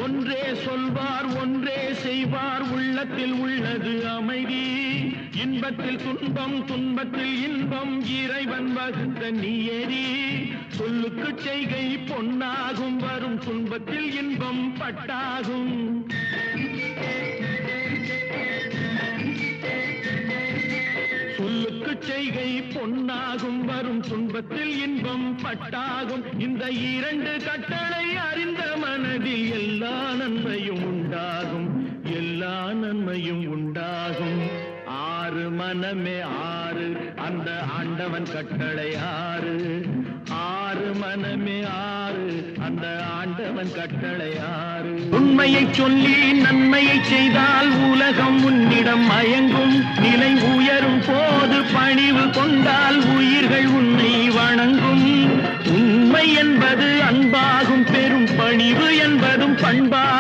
ஒன்றே சொல்வார் ஒன்றே செய்வார் உள்ளத்தில் உள்ளது அமைதி இன்பத்தில் துன்பம் துன்பத்தில் இன்பம் இறைவன் வகுத்த நியதி சொல்லுக்கு செய்கை பொன்னாகும் வரும் துன்பத்தில் இன்பம் பட்டாகும் சொல்லுக்கு செய்கை பொன்னாகும் வரும் துன்பத்தில் இன்பம் பட்டாகும் இந்த இரண்டு கட்டளை அறிந்த மனதில் எல்லா நன்மையும் உண்டாகும் எல்லா நன்மையும் உண்டாகும் ஆறு மனமே ஆறு அந்த ஆண்டவன் கட்டளை ஆறு ஆறு மனமே ஆறு அந்த ஆண்டவன் கட்டளை ஆறு உண்மையை சொல்லி நன்மையை செய்தால் உலகம் உன்னிடம் மயங்கும் நிலை உயரும் போது பணிவு கொண்டால் உயிர்கள் உன்னை வணங்கும் உண்மை என்பது அன்பாகும் பெரும் பணிவு என்பதும் பண்பாகும்